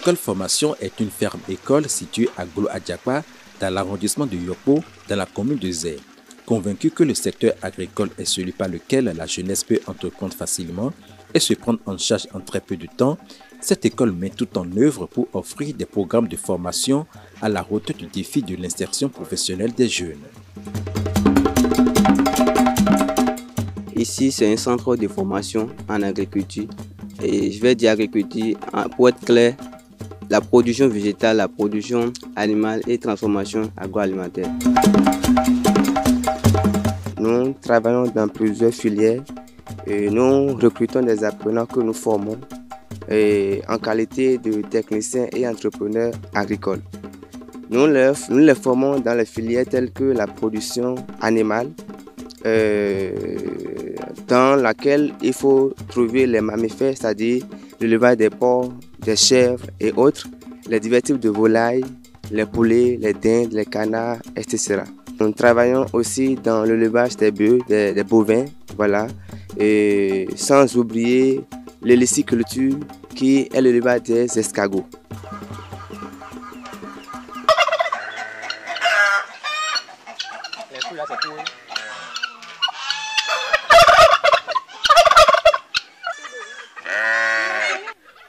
Agricole Formation est une ferme-école située à Glo-Adjakpa, dans l'arrondissement de Yopo, dans la commune de Zé. Convaincu que le secteur agricole est celui par lequel la jeunesse peut entreprendre facilement et se prendre en charge en très peu de temps, cette école met tout en œuvre pour offrir des programmes de formation à la hauteur du défi de l'insertion professionnelle des jeunes. Ici, c'est un centre de formation en agriculture. Et je vais dire agriculture, pour être clair, la production végétale, la production animale et transformation agroalimentaire. Nous travaillons dans plusieurs filières et nous recrutons des apprenants que nous formons en qualité de techniciens et entrepreneurs agricoles. Nous les formons dans les filières telles que la production animale, dans laquelle il faut trouver les mammifères, c'est-à-dire l'élevage des porcs, des chèvres et autres, les divers types de volailles, les poulets, les dindes, les canards, etc. Nous travaillons aussi dans l'élevage des bœufs, des bovins, voilà, et sans oublier l'héliciculture qui est l'élevage des escargots.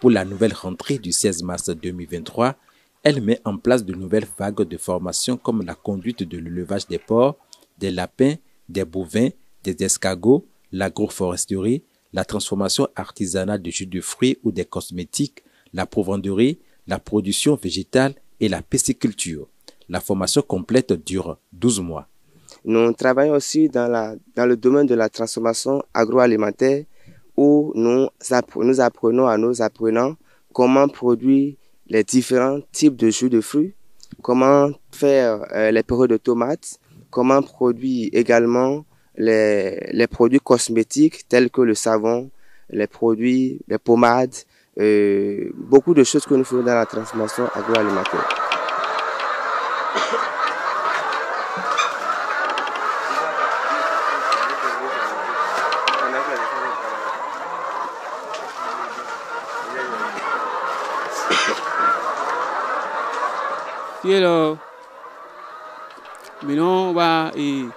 Pour la nouvelle rentrée du 16 mars 2023, elle met en place de nouvelles vagues de formation comme la conduite de l'élevage des porcs, des lapins, des bovins, des escargots, l'agroforesterie, la transformation artisanale de jus de fruits ou des cosmétiques, la provendeurie, la production végétale et la pisciculture. La formation complète dure 12 mois. Nous travaillons aussi dans le domaine de la transformation agroalimentaire où nous apprenons à nos apprenants comment produire les différents types de jus de fruits, comment faire les purées de tomates, comment produire également les produits cosmétiques tels que le savon, les produits, les pommades, beaucoup de choses que nous faisons dans la transformation agroalimentaire. Hello. Maintenant, on va il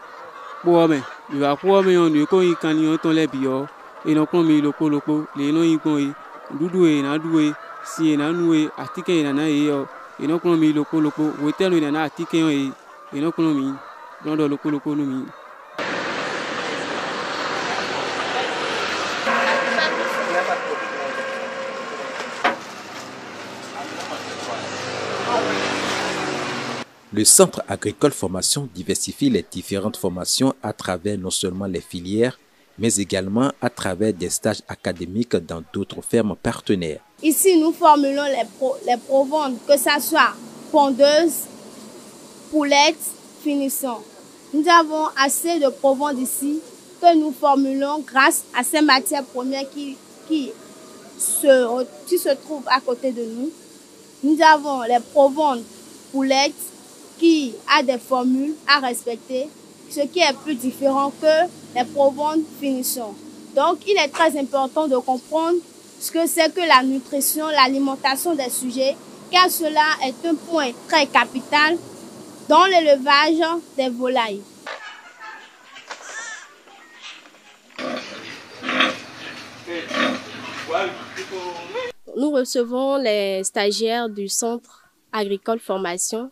va pouvoir me on ko yi kan yo ton le bio et non comme loko les non yi ko yi dudu na duwe si na nuwe atike na yo et non comme loko hotel na atike yo et non comme non do loko no mi. Le Centre agricole formation diversifie les différentes formations à travers non seulement les filières, mais également à travers des stages académiques dans d'autres fermes partenaires. Ici, nous formulons les proventes, que ce soit pondeuses, poulettes, finissants. Nous avons assez de proventes ici que nous formulons grâce à ces matières premières qui se trouvent à côté de nous. Nous avons les proventes poulettes, qui a des formules à respecter, ce qui est plus différent que les proventes finissants. Donc, il est très important de comprendre ce que c'est que la nutrition, l'alimentation des sujets, car cela est un point très capital dans l'élevage des volailles. Nous recevons les stagiaires du Centre agricole formation,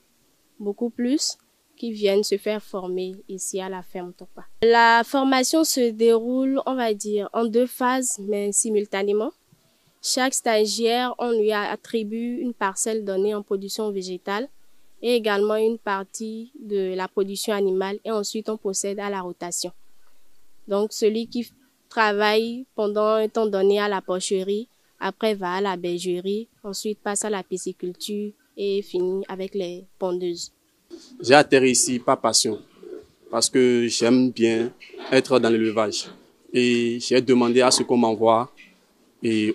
beaucoup plus, qui viennent se faire former ici à la ferme Topa. La formation se déroule, on va dire, en 2 phases, mais simultanément. Chaque stagiaire, on lui attribue une parcelle donnée en production végétale et également une partie de la production animale et ensuite on procède à la rotation. Donc celui qui travaille pendant un temps donné à la porcherie, après va à la bergerie, ensuite passe à la pisciculture et finit avec les pondeuses. J'ai atterri ici par passion, parce que j'aime bien être dans l'élevage. Et j'ai demandé à ce qu'on m'envoie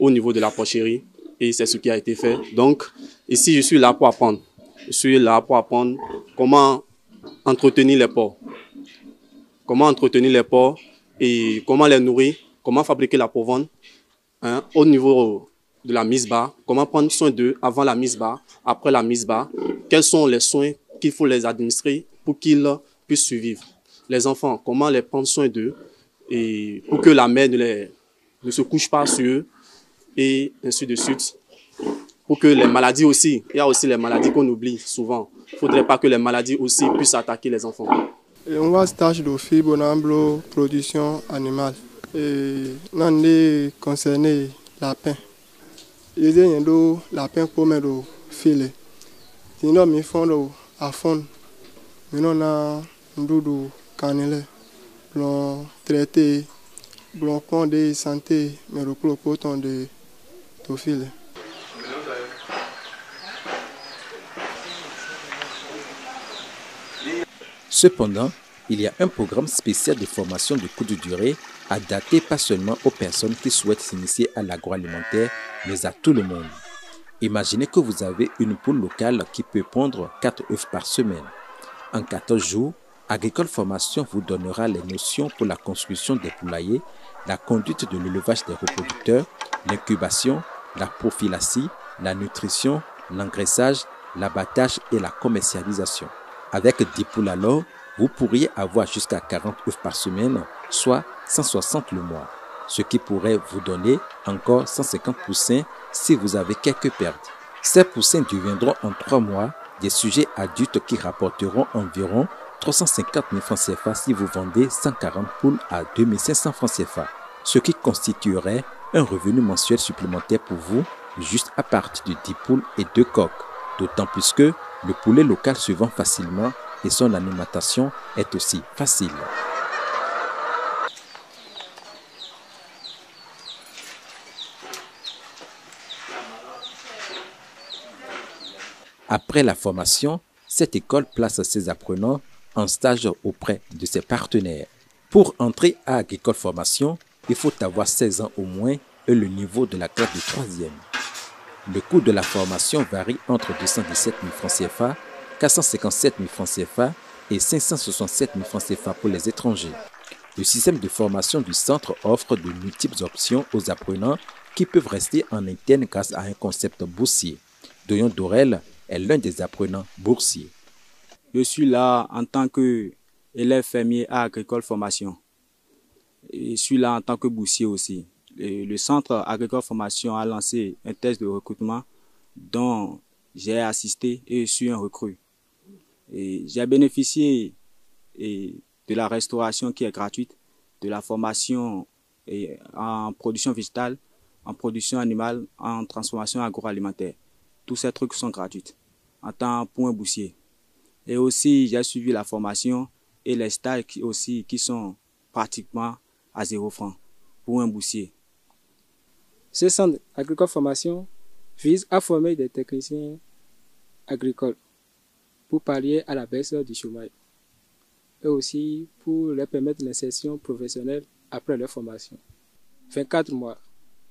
au niveau de la porcherie, et c'est ce qui a été fait. Donc, ici, je suis là pour apprendre. Je suis là pour apprendre comment entretenir les porcs. Comment entretenir les porcs et comment les nourrir, comment fabriquer la provende au niveau de la mise bas, comment prendre soin d'eux avant la mise bas, après la mise bas, quels sont les soins qu'il faut les administrer pour qu'ils puissent survivre. Les enfants, comment les prendre soin d'eux et pour que la mère ne se couche pas sur eux et ainsi de suite. Pour que les maladies aussi, il y a aussi les maladies qu'on oublie souvent. Il ne faudrait pas que les maladies aussi puissent attaquer les enfants. On va stage de fibre dans production animale. Et on est concerné lapin. Il y a des lapins pour mettre au filet. Sinon, ils font à fond. Nous avons un canelé, blanc traité, blanc point de santé, mais le propos de filet. Cependant, il y a un programme spécial de formation de courte durée adapté pas seulement aux personnes qui souhaitent s'initier à l'agroalimentaire, mais à tout le monde. Imaginez que vous avez une poule locale qui peut pondre 4 œufs par semaine. En 14 jours, Agricole Formation vous donnera les notions pour la construction des poulaillers, la conduite de l'élevage des reproducteurs, l'incubation, la prophylaxie, la nutrition, l'engraissage, l'abattage et la commercialisation. Avec 10 poules alors, vous pourriez avoir jusqu'à 40 œufs par semaine, soit 160 le mois, ce qui pourrait vous donner encore 150 poussins si vous avez quelques pertes. Ces poussins deviendront en 3 mois des sujets adultes qui rapporteront environ 350 000 francs CFA si vous vendez 140 poules à 2500 francs CFA, ce qui constituerait un revenu mensuel supplémentaire pour vous juste à partir de 10 poules et 2 coqs, d'autant plus que le poulet local se vend facilement et son alimentation est aussi facile. Après la formation, cette école place ses apprenants en stage auprès de ses partenaires. Pour entrer à Agricole Formation, il faut avoir 16 ans au moins et le niveau de la classe de 3e. Le coût de la formation varie entre 217 000 francs CFA, 457 000 francs CFA et 567 000 francs CFA pour les étrangers. Le système de formation du centre offre de multiples options aux apprenants qui peuvent rester en interne grâce à un concept boursier. Doyon Dorel est l'un des apprenants boursiers. Je suis là en tant qu'élève fermier à Agricole Formation. Et je suis là en tant que boursier aussi. Le centre Agricole Formation a lancé un test de recrutement dont j'ai assisté et je suis un recrue. J'ai bénéficié de la restauration qui est gratuite, de la formation en production végétale, en production animale, en transformation agroalimentaire. Tous ces trucs sont gratuits en tant pour un boursier. Et aussi, j'ai suivi la formation et les stages qui sont pratiquement à 0 francs pour un boursier. Ce centre Agricole Formation vise à former des techniciens agricoles pour pallier à la baisse du chômage et aussi pour leur permettre l'insertion professionnelle après leur formation. 24 mois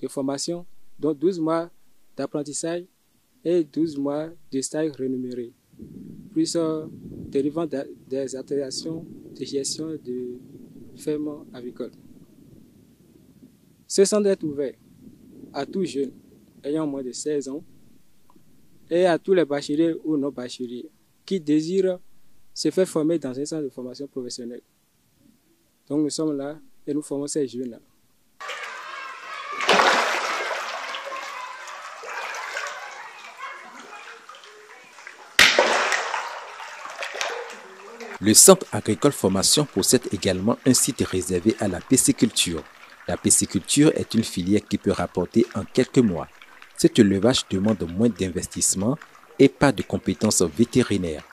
de formation, dont 12 mois d'apprentissage et 12 mois de stage rémunéré, plus dérivant des alterations de gestion de fermes agricoles. Ce centre est ouvert à tous jeunes ayant moins de 16 ans et à tous les bacheliers ou non bacheliers qui désirent se faire former dans un centre de formation professionnelle. Donc nous sommes là et nous formons ces jeunes-là. Le centre Agricole Formation possède également un site réservé à la pisciculture. La pisciculture est une filière qui peut rapporter en quelques mois. Cet élevage demande moins d'investissement et pas de compétences vétérinaires.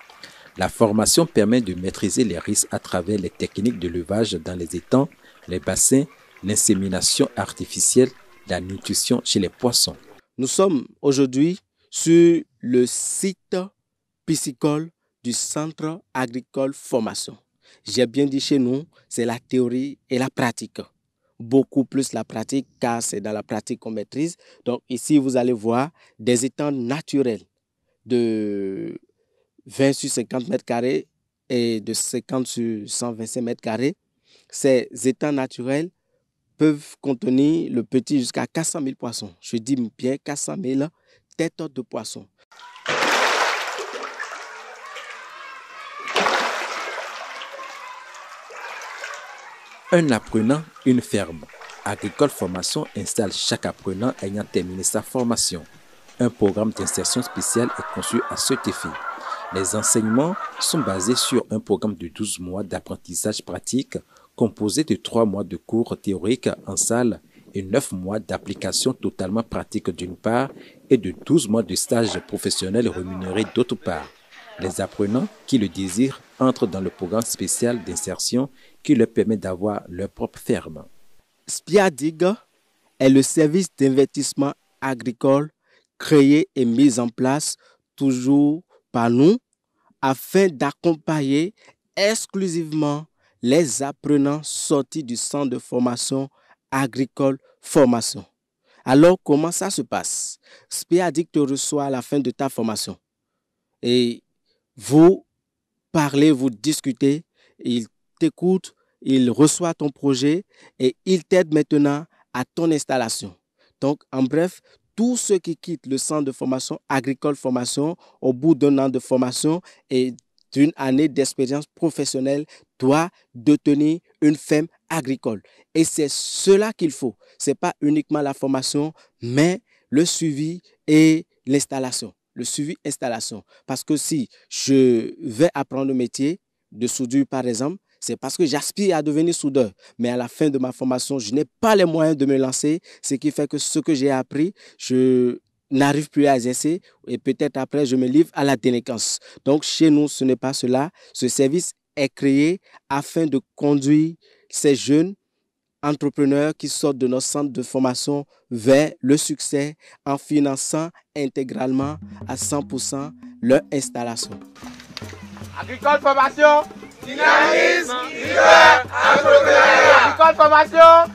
La formation permet de maîtriser les risques à travers les techniques d'élevage dans les étangs, les bassins, l'insémination artificielle, la nutrition chez les poissons. Nous sommes aujourd'hui sur le site piscicole du Centre Agricole Formation. J'ai bien dit chez nous, c'est la théorie et la pratique. Beaucoup plus la pratique car c'est dans la pratique qu'on maîtrise. Donc ici, vous allez voir des étangs naturels de 20 sur 50 mètres carrés et de 50 sur 125 mètres carrés. Ces étangs naturels peuvent contenir le petit jusqu'à 400 000 poissons. Je dis bien 400 000 têtes de poissons. Un apprenant, une ferme. Agricole Formation installe chaque apprenant ayant terminé sa formation. Un programme d'insertion spécial est conçu à cet effet. Les enseignements sont basés sur un programme de 12 mois d'apprentissage pratique composé de 3 mois de cours théoriques en salle et 9 mois d'application totalement pratique d'une part et de 12 mois de stage professionnel rémunéré d'autre part. Les apprenants qui le désirent entrent dans le programme spécial d'insertion qui leur permet d'avoir leur propre ferme. SPIADIG est le service d'investissement agricole créé et mis en place toujours par nous afin d'accompagner exclusivement les apprenants sortis du centre de formation agricole formation. Alors, comment ça se passe? SPIADIG te reçoit à la fin de ta formation et vous parlez, vous discutez, il t'écoute, il reçoit ton projet et il t'aide maintenant à ton installation. Donc, en bref, tous ceux qui quittent le centre de formation agricole formation au bout d'un an de formation et d'une année d'expérience professionnelle doivent détenir une ferme agricole. Et c'est cela qu'il faut. Ce n'est pas uniquement la formation, mais le suivi et l'installation. Le suivi-installation. Parce que si je vais apprendre le métier de soudure, par exemple, c'est parce que j'aspire à devenir soudeur. Mais à la fin de ma formation, je n'ai pas les moyens de me lancer, ce qui fait que ce que j'ai appris, je n'arrive plus à exercer et peut-être après, je me livre à la délinquance. Donc, chez nous, ce n'est pas cela. Ce service est créé afin de conduire ces jeunes entrepreneurs qui sortent de notre centre de formation vers le succès en finançant intégralement à 100% leur installation. Agricole Formation, dynamisme, leader, entrepreneur. Agricole Formation,